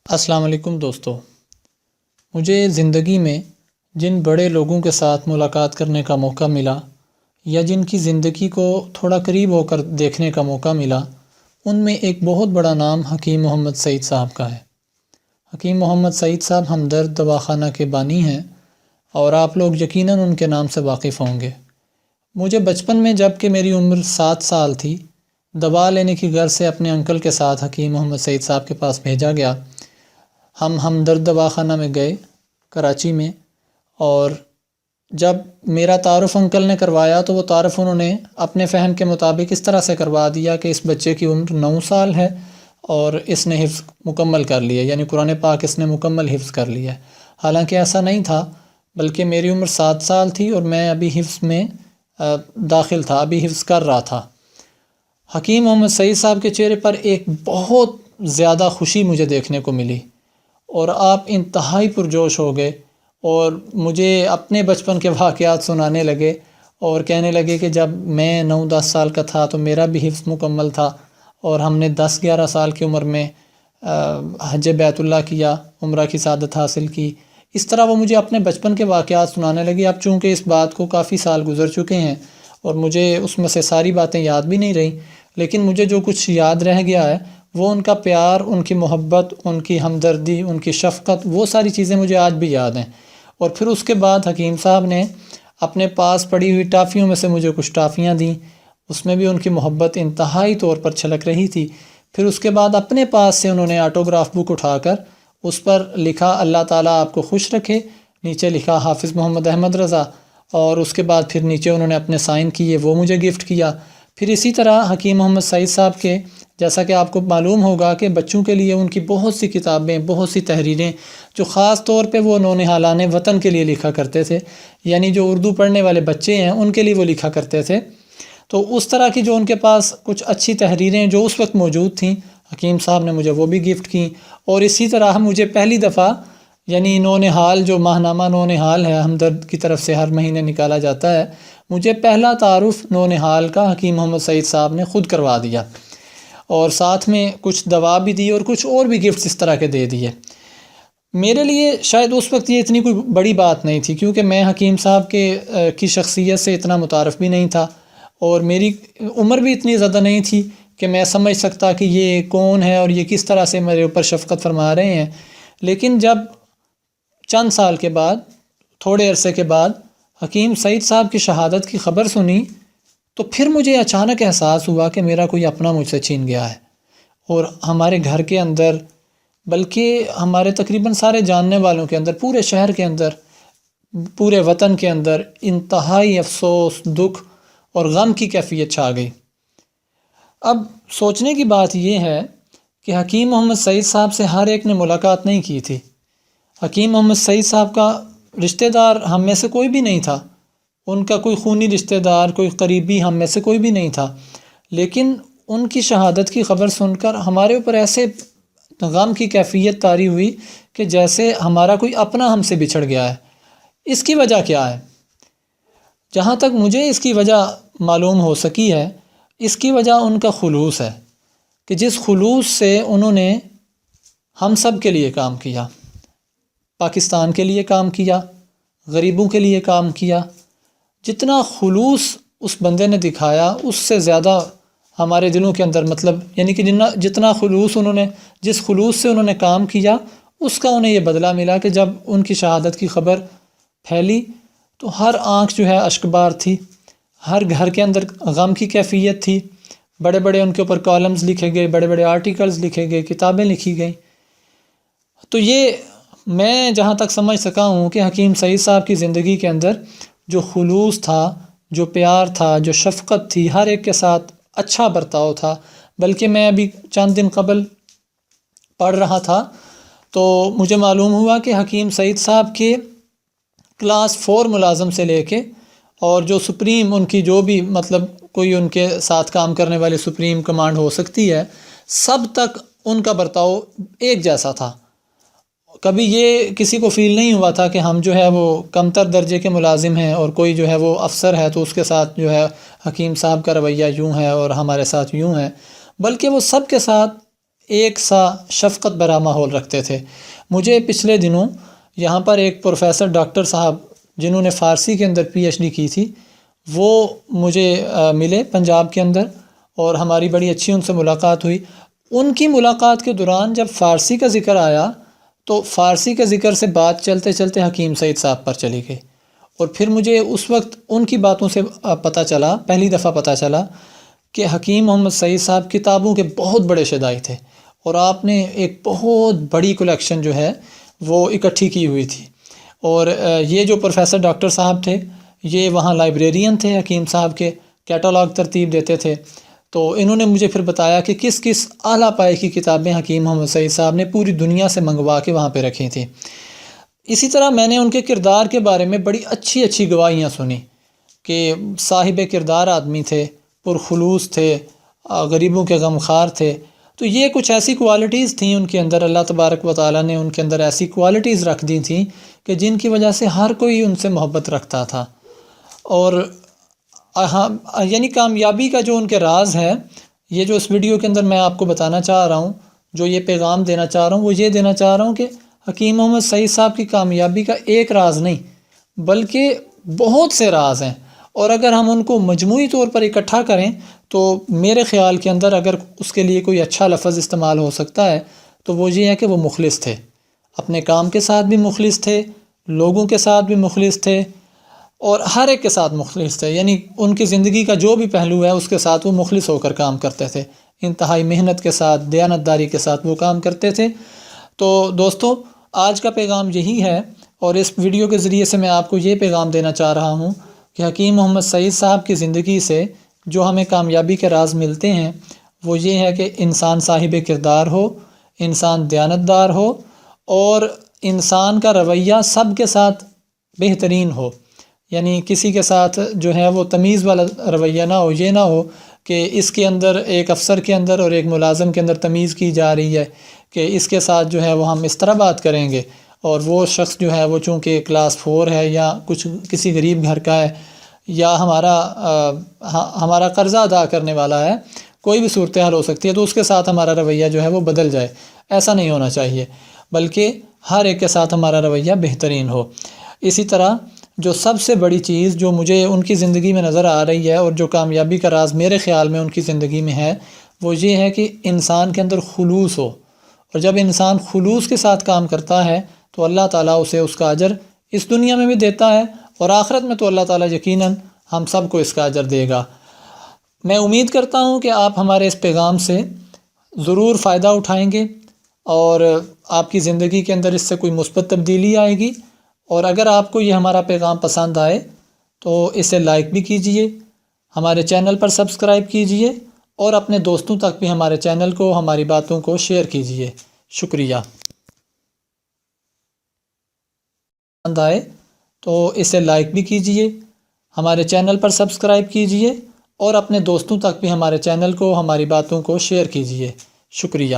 السلام علیکم دوستو، مجھے زندگی میں جن بڑے لوگوں کے ساتھ ملاقات کرنے کا موقع ملا یا جن کی زندگی کو تھوڑا قریب ہو کر دیکھنے کا موقع ملا، ان میں ایک بہت بڑا نام حکیم محمد سعید صاحب کا ہے۔ حکیم محمد سعید صاحب ہمدرد دواخانہ کے بانی ہیں اور آپ لوگ یقیناً ان کے نام سے واقف ہوں گے۔ مجھے بچپن میں جب کہ میری عمر 7 سال تھی، دوا لینے کی غرض سے اپنے انکل کے ساتھ حکیم محمد سعید صاحب کے پاس بھیجا گیا۔ ہم ہمدرد دواخانہ میں گئے کراچی میں، اور جب میرا تعارف انکل نے کروایا تو وہ تعارف انہوں نے اپنے فہم کے مطابق اس طرح سے کروا دیا کہ اس بچے کی عمر 9 سال ہے اور اس نے حفظ مکمل کر لیا، یعنی قرآن پاک اس نے مکمل حفظ کر لیا ہے۔ حالانکہ ایسا نہیں تھا، بلکہ میری عمر 7 سال تھی اور میں ابھی حفظ میں داخل تھا، ابھی حفظ کر رہا تھا۔ حکیم محمد سعید صاحب کے چہرے پر ایک بہت زیادہ خوشی مجھے دیکھنے کو ملی، اور آپ انتہائی پرجوش ہو گئے اور مجھے اپنے بچپن کے واقعات سنانے لگے اور کہنے لگے کہ جب میں 9-10 سال کا تھا تو میرا بھی حفظ مکمل تھا، اور ہم نے 10-11 سال کی عمر میں حج بیت اللہ کیا، عمرہ کی سعادت حاصل کی۔ اس طرح وہ مجھے اپنے بچپن کے واقعات سنانے لگے۔ اب چونکہ اس بات کو کافی سال گزر چکے ہیں اور مجھے اس میں سے ساری باتیں یاد بھی نہیں رہیں، لیکن مجھے جو کچھ یاد رہ گیا ہے وہ ان کا پیار، ان کی محبت، ان کی ہمدردی، ان کی شفقت، وہ ساری چیزیں مجھے آج بھی یاد ہیں۔ اور پھر اس کے بعد حکیم صاحب نے اپنے پاس پڑی ہوئی ٹافیوں میں سے مجھے کچھ ٹافیاں دیں، اس میں بھی ان کی محبت انتہائی طور پر چھلک رہی تھی۔ پھر اس کے بعد اپنے پاس سے انہوں نے آٹوگراف بک اٹھا کر اس پر لکھا اللہ تعالیٰ آپ کو خوش رکھے، نیچے لکھا حافظ محمد احمد رضا، اور اس کے بعد پھر نیچے انہوں نے اپنے سائن کیے، وہ مجھے گفٹ کیا۔ پھر اسی طرح حکیم محمد سعید صاحب کے، جیسا کہ آپ کو معلوم ہوگا کہ بچوں کے لیے ان کی بہت سی کتابیں، بہت سی تحریریں جو خاص طور پہ وہ نونہالان وطن کے لیے لکھا کرتے تھے، یعنی جو اردو پڑھنے والے بچے ہیں ان کے لیے وہ لکھا کرتے تھے، تو اس طرح کی جو ان کے پاس کچھ اچھی تحریریں جو اس وقت موجود تھیں، حکیم صاحب نے مجھے وہ بھی گفٹ کیں۔ اور اسی طرح مجھے پہلی دفعہ، یعنی نونہال، جو ماہنامہ نونہال ہے ہمدرد کی طرف سے ہر مہینے نکالا جاتا ہے، مجھے پہلا تعارف نونہال کا حکیم محمد سعید صاحب نے خود کروا دیا، اور ساتھ میں کچھ دوا بھی دی اور کچھ اور بھی گفٹس اس طرح کے دے دیے۔ میرے لیے شاید اس وقت یہ اتنی کوئی بڑی بات نہیں تھی، کیونکہ میں حکیم صاحب کی شخصیت سے اتنا متعارف بھی نہیں تھا، اور میری عمر بھی اتنی زیادہ نہیں تھی کہ میں سمجھ سکتا کہ یہ کون ہے اور یہ کس طرح سے میرے اوپر شفقت فرما رہے ہیں۔ لیکن جب چند سال کے بعد، تھوڑے عرصے کے بعد حکیم سعید صاحب کی شہادت کی خبر سنی، تو پھر مجھے اچانک احساس ہوا کہ میرا کوئی اپنا مجھ سے چھین گیا ہے، اور ہمارے گھر کے اندر، بلکہ ہمارے تقریباً سارے جاننے والوں کے اندر، پورے شہر کے اندر، پورے وطن کے اندر انتہائی افسوس، دکھ اور غم کی کیفیت چھا گئی۔ اب سوچنے کی بات یہ ہے کہ حکیم محمد سعید صاحب سے ہر ایک نے ملاقات نہیں کی تھی۔ حکیم محمد سعید صاحب کا رشتہ دار ہم میں سے کوئی بھی نہیں تھا، ان کا کوئی خونی رشتہ دار، کوئی قریبی ہم میں سے کوئی بھی نہیں تھا، لیکن ان کی شہادت کی خبر سن کر ہمارے اوپر ایسے غم کی کیفیت طاری ہوئی کہ جیسے ہمارا کوئی اپنا ہم سے بچھڑ گیا ہے۔ اس کی وجہ کیا ہے؟ جہاں تک مجھے اس کی وجہ معلوم ہو سکی ہے، اس کی وجہ ان کا خلوص ہے، کہ جس خلوص سے انہوں نے ہم سب کے لیے کام کیا، پاکستان کے لیے کام کیا، غریبوں کے لیے کام کیا، جتنا خلوص اس بندے نے دکھایا اس سے زیادہ ہمارے دلوں کے اندر، مطلب یعنی کہ جتنا خلوص جس خلوص سے انہوں نے کام کیا، اس کا انہیں یہ بدلہ ملا کہ جب ان کی شہادت کی خبر پھیلی تو ہر آنکھ جو ہے اشکبار تھی، ہر گھر کے اندر غم کی کیفیت تھی، بڑے بڑے ان کے اوپر کالمز لکھے گئے، بڑے بڑے آرٹیکلز لکھے گئے، کتابیں لکھی گئیں۔ تو یہ میں جہاں تک سمجھ سکا ہوں کہ حکیم سعید صاحب کی زندگی کے اندر جو خلوص تھا، جو پیار تھا، جو شفقت تھی، ہر ایک کے ساتھ اچھا برتاؤ تھا۔ بلکہ میں ابھی چند دن قبل پڑھ رہا تھا تو مجھے معلوم ہوا کہ حکیم سعید صاحب کے کلاس 4 ملازم سے لے کے اور جو سپریم ان کی جو بھی، مطلب کوئی ان کے ساتھ کام کرنے والے سپریم کمانڈ ہو سکتی ہے، سب تک ان کا برتاؤ ایک جیسا تھا۔ کبھی یہ کسی کو فیل نہیں ہوا تھا کہ ہم جو ہے وہ کمتر درجے کے ملازم ہیں اور کوئی جو ہے وہ افسر ہے تو اس کے ساتھ جو ہے حکیم صاحب کا رویہ یوں ہے اور ہمارے ساتھ یوں ہے، بلکہ وہ سب کے ساتھ ایک سا شفقت بھرا ماحول رکھتے تھے۔ مجھے پچھلے دنوں یہاں پر ایک پروفیسر ڈاکٹر صاحب جنہوں نے فارسی کے اندر پی ایچ ڈی کی تھی، وہ مجھے ملے پنجاب کے اندر، اور ہماری بڑی اچھی ان سے ملاقات ہوئی۔ ان کی ملاقات کے دوران جب فارسی کا ذکر آیا تو فارسی کے ذکر سے بات چلتے چلتے حکیم سعید صاحب پر چلی گئی، اور پھر مجھے اس وقت ان کی باتوں سے پتہ چلا، پہلی دفعہ پتہ چلا کہ حکیم محمد سعید صاحب کتابوں کے بہت بڑے شدائی تھے، اور آپ نے ایک بہت بڑی کلیکشن جو ہے وہ اکٹھی کی ہوئی تھی۔ اور یہ جو پروفیسر ڈاکٹر صاحب تھے، یہ وہاں لائبریرین تھے حکیم صاحب کے، کیٹالاگ ترتیب دیتے تھے۔ تو انہوں نے مجھے پھر بتایا کہ کس کس اعلیٰ پائے کی کتابیں حکیم محمد سعید صاحب نے پوری دنیا سے منگوا کے وہاں پہ رکھی تھیں۔ اسی طرح میں نے ان کے کردار کے بارے میں بڑی اچھی اچھی گواہیاں سنی کہ صاحب کردار آدمی تھے، پرخلوص تھے، غریبوں کے غمخوار تھے۔ تو یہ کچھ ایسی کوالٹیز تھیں ان کے اندر، اللہ تبارک و تعالیٰ نے ان کے اندر ایسی کوالٹیز رکھ دی تھیں کہ جن کی وجہ سے ہر کوئی ان سے محبت رکھتا تھا۔ اور یعنی کامیابی کا جو ان کے راز ہے، یہ جو اس ویڈیو کے اندر میں آپ کو بتانا چاہ رہا ہوں، جو یہ پیغام دینا چاہ رہا ہوں، وہ یہ دینا چاہ رہا ہوں کہ حکیم محمد سعید صاحب کی کامیابی کا ایک راز نہیں بلکہ بہت سے راز ہیں، اور اگر ہم ان کو مجموعی طور پر اکٹھا کریں تو میرے خیال کے اندر اگر اس کے لیے کوئی اچھا لفظ استعمال ہو سکتا ہے تو وہ یہ ہے کہ وہ مخلص تھے، اپنے کام کے ساتھ بھی مخلص تھے، لوگوں کے ساتھ بھی مخلص تھے، اور ہر ایک کے ساتھ مخلص تھے۔ یعنی ان کی زندگی کا جو بھی پہلو ہے اس کے ساتھ وہ مخلص ہو کر کام کرتے تھے، انتہائی محنت کے ساتھ، دیانتداری کے ساتھ وہ کام کرتے تھے۔ تو دوستو، آج کا پیغام یہی ہے، اور اس ویڈیو کے ذریعے سے میں آپ کو یہ پیغام دینا چاہ رہا ہوں کہ حکیم محمد سعید صاحب کی زندگی سے جو ہمیں کامیابی کے راز ملتے ہیں وہ یہ ہے کہ انسان صاحب کردار ہو، انسان دیانتدار ہو، اور انسان کا رویہ سب کے ساتھ بہترین ہو۔ یعنی کسی کے ساتھ جو ہے وہ تمیز والا رویہ نہ ہو، یہ نہ ہو کہ اس کے اندر، ایک افسر کے اندر اور ایک ملازم کے اندر تمیز کی جا رہی ہے کہ اس کے ساتھ جو ہے وہ ہم اس طرح بات کریں گے، اور وہ شخص جو ہے وہ چونکہ کلاس 4 ہے یا کچھ کسی غریب گھر کا ہے یا ہمارا قرضہ ادا کرنے والا ہے، کوئی بھی صورتحال ہو سکتی ہے، تو اس کے ساتھ ہمارا رویہ جو ہے وہ بدل جائے۔ ایسا نہیں ہونا چاہیے، بلکہ ہر ایک کے ساتھ ہمارا رویہ بہترین ہو۔ اسی طرح جو سب سے بڑی چیز جو مجھے ان کی زندگی میں نظر آ رہی ہے اور جو کامیابی کا راز میرے خیال میں ان کی زندگی میں ہے، وہ یہ ہے کہ انسان کے اندر خلوص ہو، اور جب انسان خلوص کے ساتھ کام کرتا ہے تو اللہ تعالیٰ اسے اس کا اجر اس دنیا میں بھی دیتا ہے، اور آخرت میں تو اللہ تعالیٰ یقیناً ہم سب کو اس کا اجر دے گا۔ میں امید کرتا ہوں کہ آپ ہمارے اس پیغام سے ضرور فائدہ اٹھائیں گے، اور آپ کی زندگی کے اندر اس سے کوئی مثبت تبدیلی آئے گی۔ اور اگر آپ کو یہ ہمارا پیغام پسند آئے تو اسے لائک بھی کیجئے، ہمارے چینل پر سبسکرائب کیجئے، اور اپنے دوستوں تک بھی ہمارے چینل کو، ہماری باتوں کو شیئر کیجئے۔ شکریہ۔ پسند آئے تو اسے لائک بھی کیجئے، ہمارے چینل پر سبسکرائب کیجئے، اور اپنے دوستوں تک بھی ہمارے چینل کو، ہماری باتوں کو شیئر کیجئے۔ شکریہ۔